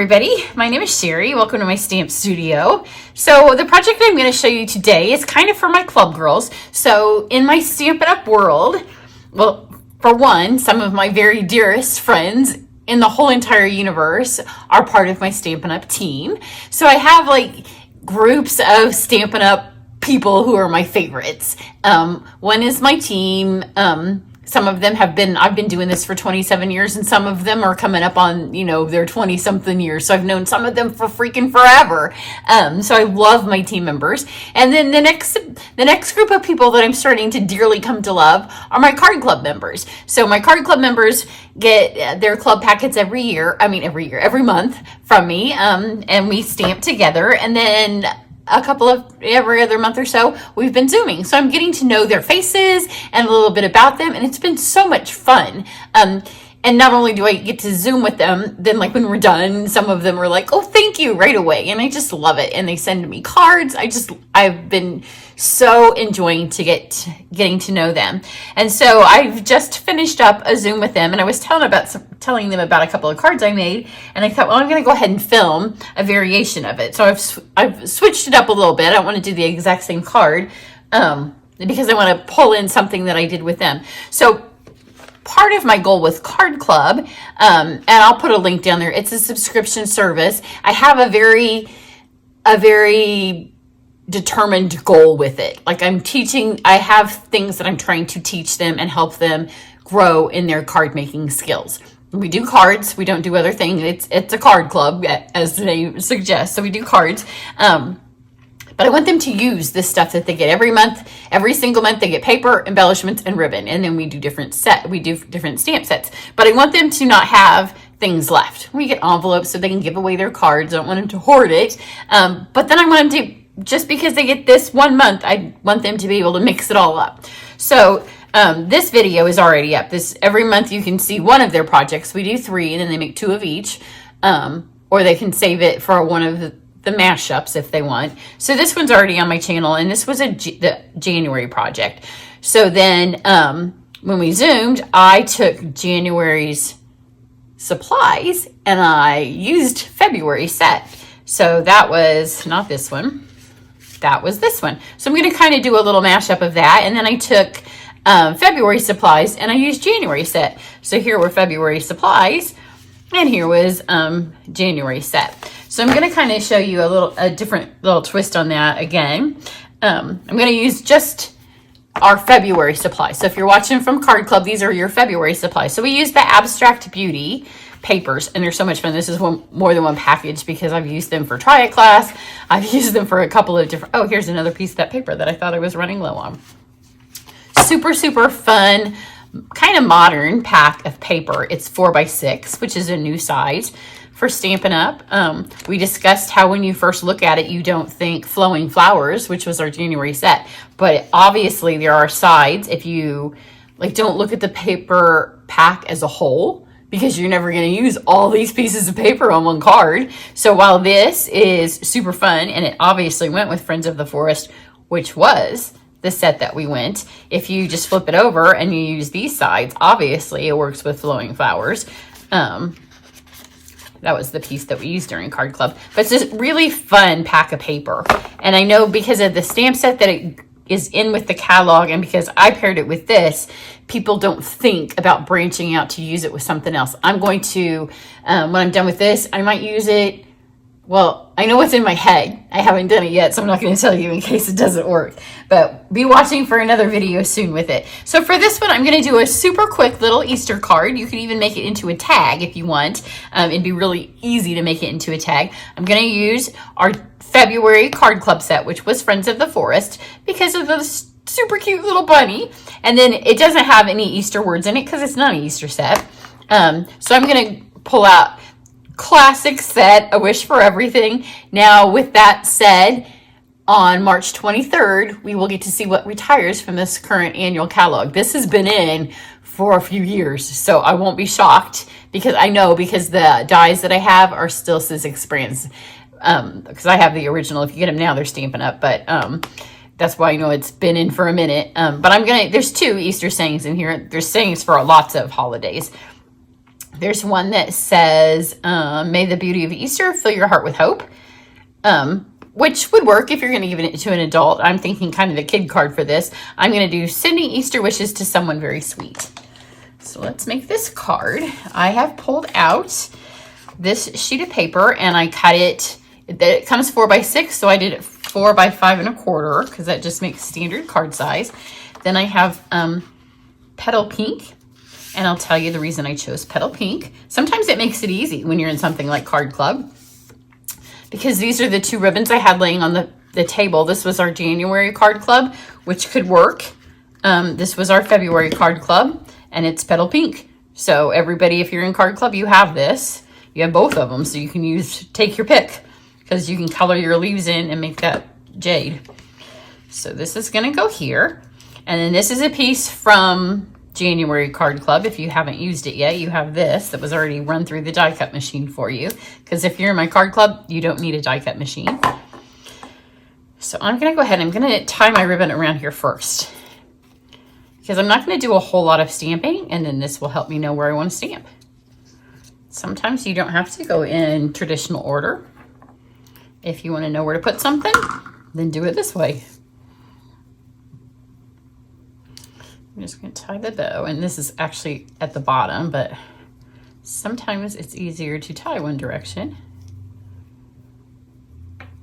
everybody, my name is Cheri. Welcome to my stamp studio. So the project I'm going to show you today is kind of for my club girls. So in my Stampin' Up! World, well, for one, some of my very dearest friends in the whole entire universe are part of my Stampin' Up! Team. So I have like groups of Stampin' Up! People who are my favorites. One is my team. Some of them I've been doing this for 27 years, and some of them are coming up on, their 20 something years. So I've known some of them for freaking forever. So I love my team members. And then the next group of people that I'm starting to dearly come to love are my card club members. So my card club members get their club packets every month from me. And we stamp together, and then every other month or so, we've been Zooming. So I'm getting to know their faces and a little bit about them, and it's been so much fun. And not only do I get to Zoom with them, then like when we're done, some of them are like, oh, thank you, right away. And I just love it. And they send me cards. I've been so enjoying getting to know them. And so I've just finished up a Zoom with them, and I was telling them about a couple of cards I made, and I thought, well, I'm going to go ahead and film a variation of it. So I've switched it up a little bit. I don't want to do the exact same card because I want to pull in something that I did with them. So part of my goal with Card Club, and I'll put a link down there, it's a subscription service. I have a very determined goal with it. Like I have things that I'm trying to teach them and help them grow in their card making skills. We do cards. We don't do other things. It's a card club, as the name suggests. So we do cards. But I want them to use this stuff that they get every month. Every single month they get paper, embellishments, and ribbon. And then we do different stamp sets. But I want them to not have things left. We get envelopes so they can give away their cards. I don't want them to hoard it. But then I want them to, just because they get this 1 month, I want them to be able to mix it all up. So this video is already up. Every month you can see one of their projects. We do 3, and then they make 2 of each. Or they can save it for one of the mashups if they want. So this one's already on my channel, and this was the January project. So then when we Zoomed, I took January's supplies and I used February's set. So that was not this one. That was this one. So I'm going to kind of do a little mashup of that. And then I took February supplies and I used January set. So here were February supplies, and here was January set. So I'm going to kind of show you a different little twist on that again. I'm going to use just our February supplies. So if you're watching from Card Club, these are your February supplies. So we use the Abstract Beauty papers, and they're so much fun. This is more than one package because I've used them for Try It class. I've used them for a couple of different, oh, here's another piece of that paper that I thought I was running low on. Super, super fun, kind of modern pack of paper. It's 4x6, which is a new size for Stampin' Up. We discussed how when you first look at it, you don't think flowing flowers, which was our January set. But obviously there are sides if you don't look at the paper pack as a whole, because you're never going to use all these pieces of paper on one card. So while this is super fun, and it obviously went with Friends of the Forest, which was the set that we went, if you just flip it over and you use these sides, obviously it works with flowing flowers. That was the piece that we used during Card Club. But it's a really fun pack of paper. And I know because of the stamp set that it is in with the catalog, and because I paired it with this, people don't think about branching out to use it with something else. I'm going to, when I'm done with this, I might use it. Well, I know what's in my head. I haven't done it yet, so I'm not going to tell you in case it doesn't work. But be watching for another video soon with it. So for this one, I'm going to do a super quick little Easter card. You can even make it into a tag if you want. It'd be really easy to make it into a tag. I'm going to use our February Card Club set, which was Friends of the Forest, because of the super cute little bunny. And then it doesn't have any Easter words in it because it's not an Easter set. So I'm going to pull out classic set, A Wish for Everything. Now, with that said, on March 23rd, we will get to see what retires from this current annual catalog. This has been in for a few years, so I won't be shocked because the dies that I have are still Sizzix brands. Because I have the original. If you get them now, they're Stampin' Up, but that's why I know it's been in for a minute. But there's 2 Easter sayings in here. There's sayings for lots of holidays. There's one that says, may the beauty of Easter fill your heart with hope, which would work if you're going to give it to an adult. I'm thinking kind of the kid card for this. I'm going to do sending Easter wishes to someone very sweet. So let's make this card. I have pulled out this sheet of paper and I cut it. It comes 4x6, so I did it 4 by 5 1/4 because that just makes standard card size. Then I have petal pink, and I'll tell you the reason I chose petal pink. Sometimes it makes it easy when you're in something like Card Club, because these are the 2 ribbons I had laying on the table. This was our January Card Club, which could work. This was our February Card Club, and it's petal pink. So everybody, if you're in Card Club, you have this. You have both of them, so you can take your pick, because you can color your leaves in and make that jade. So this is going to go here. And then this is a piece from January Card Club. If you haven't used it yet, you have this that was already run through the die cut machine for you. Because if you're in my Card Club, you don't need a die cut machine. So I'm going to go ahead and I'm going to tie my ribbon around here first, because I'm not going to do a whole lot of stamping, and then this will help me know where I want to stamp. Sometimes you don't have to go in traditional order. If you want to know where to put something, then do it this way. I'm just going to tie the bow, and this is actually at the bottom, but sometimes it's easier to tie one direction.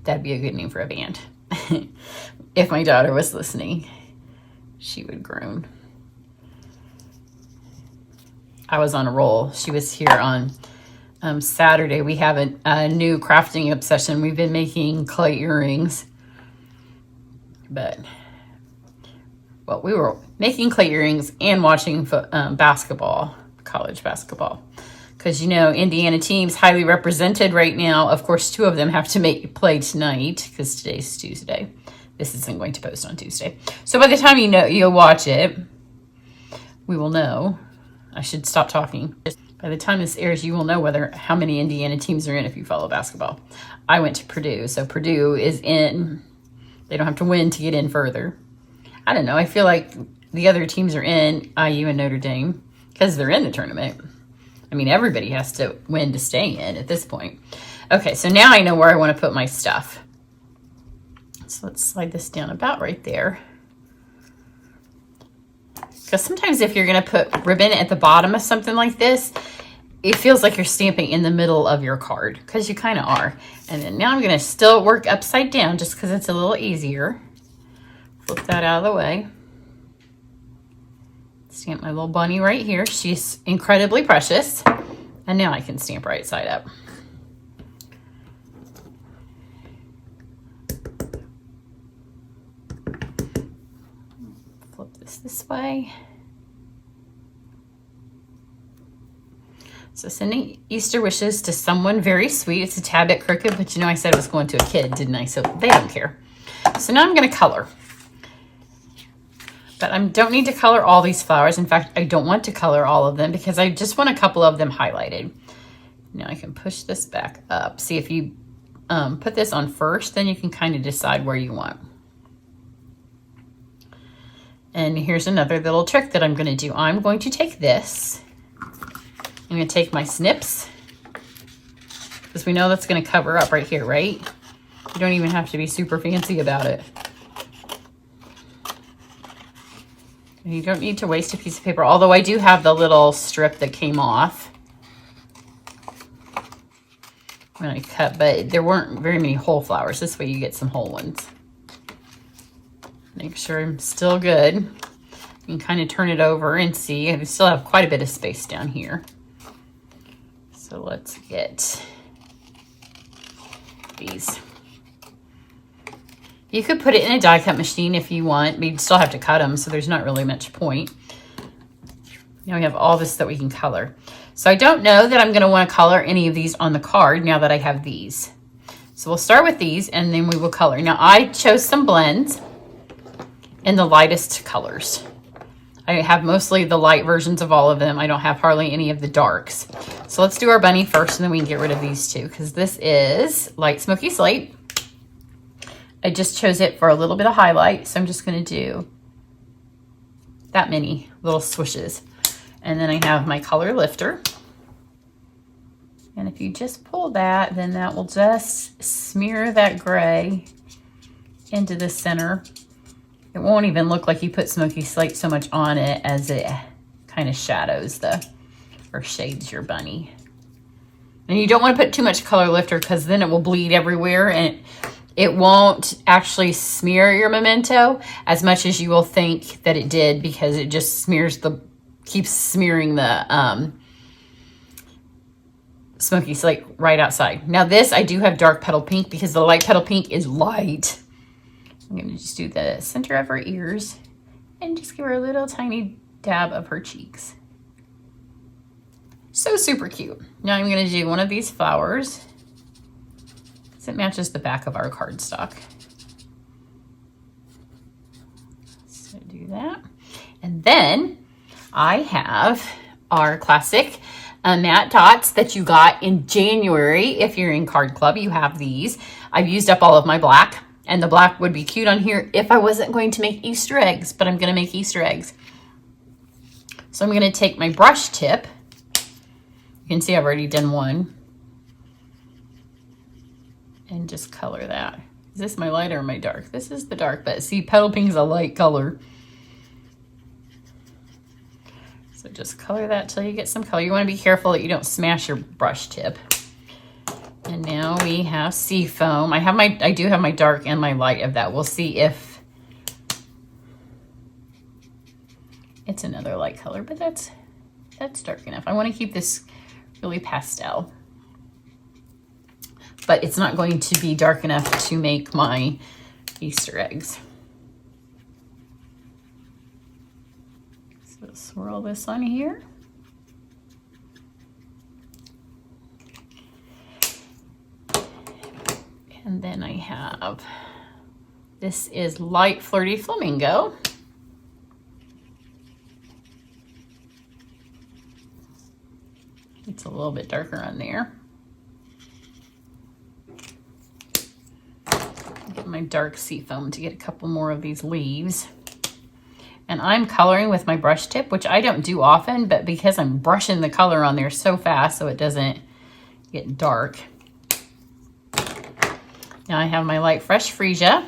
That'd be a good name for a band. If my daughter was listening, she would groan. I was on a roll. She was here on Saturday. We have a new crafting obsession. We've been making clay earrings, but well, we were making clay earrings and watching basketball, college basketball, because you know Indiana team's highly represented right now. Of course, 2 of them have to play tonight because today's Tuesday. This isn't going to post on Tuesday, so by the time you'll watch it, we will know. I should stop talking. By the time this airs, you will know how many Indiana teams are in if you follow basketball. I went to Purdue, so Purdue is in. They don't have to win to get in further. I don't know. I feel like the other teams are in, IU and Notre Dame, because they're in the tournament. I mean, everybody has to win to stay in at this point. Okay, so now I know where I want to put my stuff. So let's slide this down about right there. Because sometimes if you're going to put ribbon at the bottom of something like this, it feels like you're stamping in the middle of your card, because you kind of are. And then now I'm going to still work upside down just because it's a little easier. Flip that out of the way. Stamp my little bunny right here. She's incredibly precious. And now I can stamp right side up. Flip this way. So sending Easter wishes to someone very sweet. It's a tad bit crooked, but you know I said it was going to a kid, didn't I? So they don't care. So now I'm going to color. But I don't need to color all these flowers. In fact, I don't want to color all of them because I just want a couple of them highlighted. Now I can push this back up. See, if you put this on first, then you can kind of decide where you want. And here's another little trick that I'm going to do. I'm going to take this. I'm going to take my snips, because we know that's going to cover up right here, right? You don't even have to be super fancy about it. And you don't need to waste a piece of paper, although I do have the little strip that came off when I cut, but there weren't very many whole flowers. This way you get some whole ones. Make sure I'm still good. You can kind of turn it over and see. I still have quite a bit of space down here. So let's get these. You could put it in a die cut machine if you want, but you'd still have to cut them, so there's not really much point. Now we have all this that we can color. So I don't know that I'm going to want to color any of these on the card now that I have these. So we'll start with these and then we will color. Now I chose some blends in the lightest colors. I have mostly the light versions of all of them. I don't have hardly any of the darks. So let's do our bunny first, and then we can get rid of these two, because this is Light Smoky Slate. I just chose it for a little bit of highlight, so I'm just going to do that many little swishes. And then I have my color lifter. And if you just pull that, then that will just smear that gray into the center. It won't even look like you put smoky slate so much on it as it kind of shadows or shades your bunny. And you don't want to put too much color lifter because then it will bleed everywhere and it won't actually smear your memento as much as you will think that it did, because it just keeps smearing the smoky slate right outside. Now this, I do have dark petal pink because the light petal pink is light. I'm going to just do the center of her ears and just give her a little tiny dab of her cheeks. So super cute. Now I'm going to do one of these flowers. It matches the back of our cardstock. So do that. And then I have our classic matte dots that you got in January. If you're in Card Club, you have these. I've used up all of my black, and the black would be cute on here if I wasn't going to make Easter eggs, but I'm going to make Easter eggs. So I'm going to take my brush tip. You can see I've already done one. And just color that. Is this my light or my dark? This is the dark, but see, petal pink is a light color. So just color that till you get some color. You want to be careful that you don't smash your brush tip. And now we have sea foam. I do have my dark and my light of that. We'll see if it's another light color, but that's dark enough. I want to keep this really pastel, but it's not going to be dark enough to make my Easter eggs. So swirl this on here. And then I have, this is Light Flirty Flamingo. It's a little bit darker on there. Get my dark sea foam to get a couple more of these leaves. And I'm coloring with my brush tip, which I don't do often, but because I'm brushing the color on there so fast so it doesn't get dark. Now I have my light fresh freesia.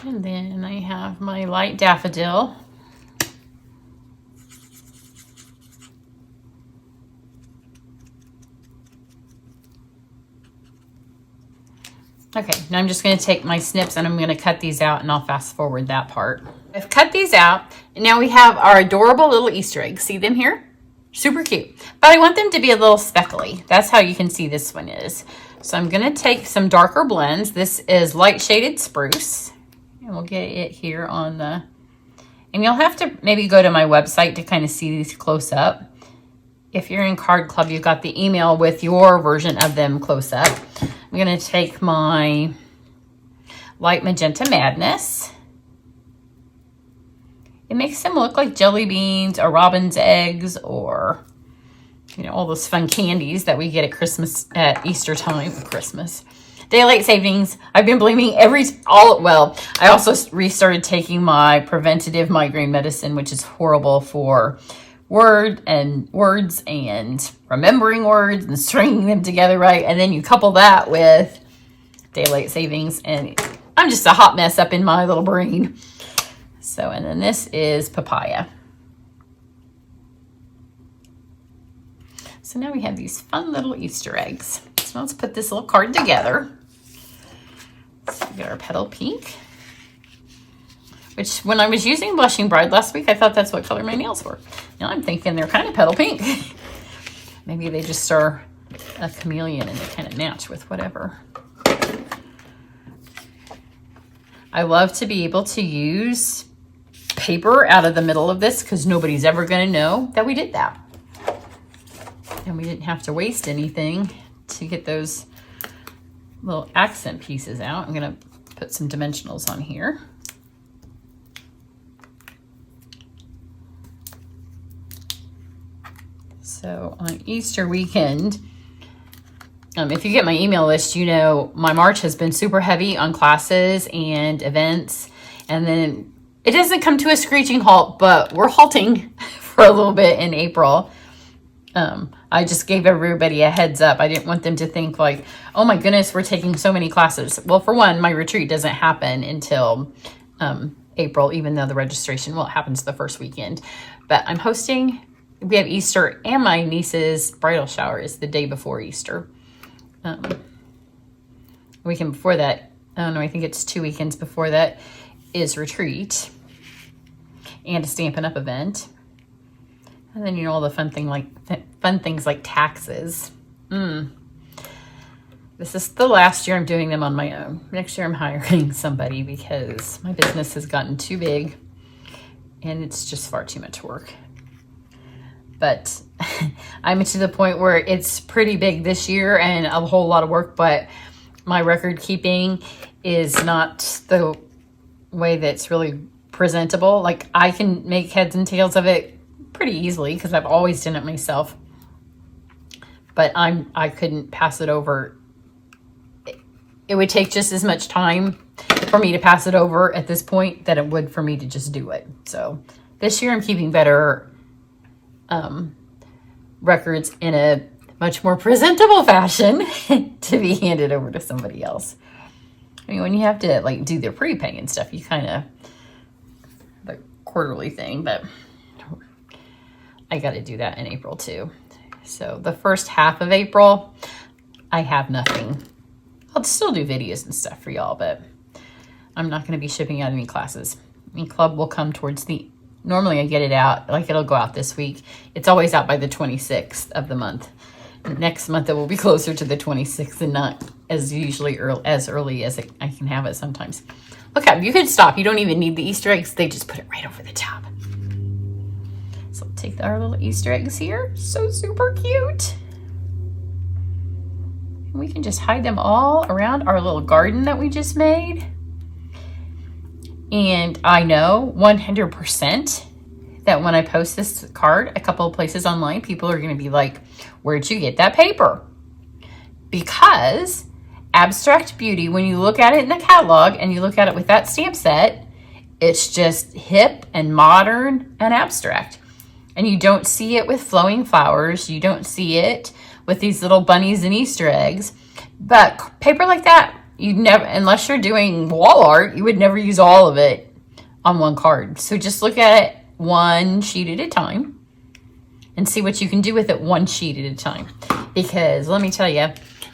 And then I have my light daffodil. Okay, now I'm just going to take my snips and I'm going to cut these out, and I'll fast forward that part. I've cut these out, and now we have our adorable little Easter eggs. See them here? Super cute. But I want them to be a little speckly. That's how you can see this one is. So I'm going to take some darker blends. This is Light Shaded Spruce. And we'll get it here on the... And you'll have to maybe go to my website to kind of see these close up. If you're in Card Club, you've got the email with your version of them close up. I'm going to take my Light Magenta Madness. It makes them look like jelly beans or robin's eggs or, you know, all those fun candies that we get at Christmas, at Easter time, Christmas. Daylight savings. I've been blaming well, I also restarted taking my preventative migraine medicine, which is horrible for words and remembering words and stringing them together right. And then you couple that with daylight savings, and I'm just a hot mess up in my little brain. So, and then this is papaya. So now we have these fun little Easter eggs. So let's put this little card together. So we get our petal pink, which when I was using Blushing Bride last week, I thought that's what color my nails were. Now I'm thinking they're kind of petal pink. Maybe they just are a chameleon and they kind of match with whatever. I love to be able to use paper out of the middle of this because nobody's ever going to know that we did that. And we didn't have to waste anything to get those little accent pieces out. I'm going to put some dimensionals on here. So on Easter weekend, If you get my email list, you know my March has been super heavy on classes and events. And then it doesn't come to a screeching halt, but we're halting for a little bit in April. I just gave everybody a heads up. I didn't want them to think like, oh my goodness, we're taking so many classes. Well, for one, my retreat doesn't happen until April, even though the registration, well, it happens the first weekend. But I'm hosting, we have Easter, and my niece's bridal shower is the day before Easter. Weekend before that, I don't know, I think it's 2 weekends before that is retreat and a Stampin' Up event. And then, you know, all the fun things like taxes. This is the last year I'm doing them on my own. Next year I'm hiring somebody because my business has gotten too big and it's just far too much work. But I'm to the point where it's pretty big this year and a whole lot of work, but my record keeping is not the way that's really presentable. Like, I can make heads and tails of it pretty easily because I've always done it myself. But I couldn't pass it over. It would take just as much time for me to pass it over at this point that it would for me to just do it. So this year I'm keeping better records in a much more presentable fashion to be handed over to somebody else. I mean, when you have to like do the prepay and stuff, you kind of the quarterly thing, but I got to do that in April too. So the first half of April, I have nothing. I'll still do videos and stuff for y'all, but I'm not going to be shipping out any classes. I mean, club will come towards normally I get it out, like it'll go out this week. It's always out by the 26th of the month. Next month it will be closer to the 26th and not as early as I can have it sometimes. Look out, you can stop. You don't even need the Easter eggs. They just put it right over the top. So we'll take our little Easter eggs here. So super cute. And we can just hide them all around our little garden that we just made. And I know 100% that when I post this card a couple of places online, people are going to be like, where'd you get that paper? Because Abstract Beauty, when you look at it in the catalog and you look at it with that stamp set, it's just hip and modern and abstract. And you don't see it with flowing flowers. You don't see it with these little bunnies and Easter eggs. But paper like that, you'd never, unless you're doing wall art, you would never use all of it on one card. So just look at it one sheet at a time and see what you can do with it one sheet at a time. Because let me tell you,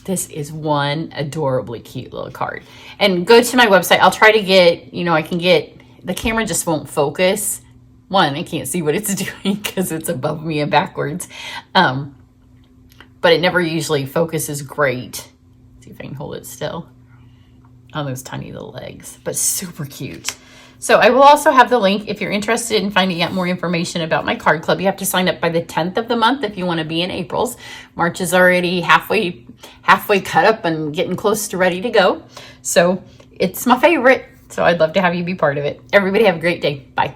this is one adorably cute little card. And go to my website. I'll try to get, I can get, the camera just won't focus. One, I can't see what it's doing because it's above me and backwards. But it never usually focuses great. Let's see if I can hold it still on those tiny little legs, but super cute. So I will also have the link if you're interested in finding out more information about my card club. You have to sign up by the 10th of the month if you want to be in April's. March is already halfway cut up and getting close to ready to go. So it's my favorite. So I'd love to have you be part of it. Everybody have a great day. Bye.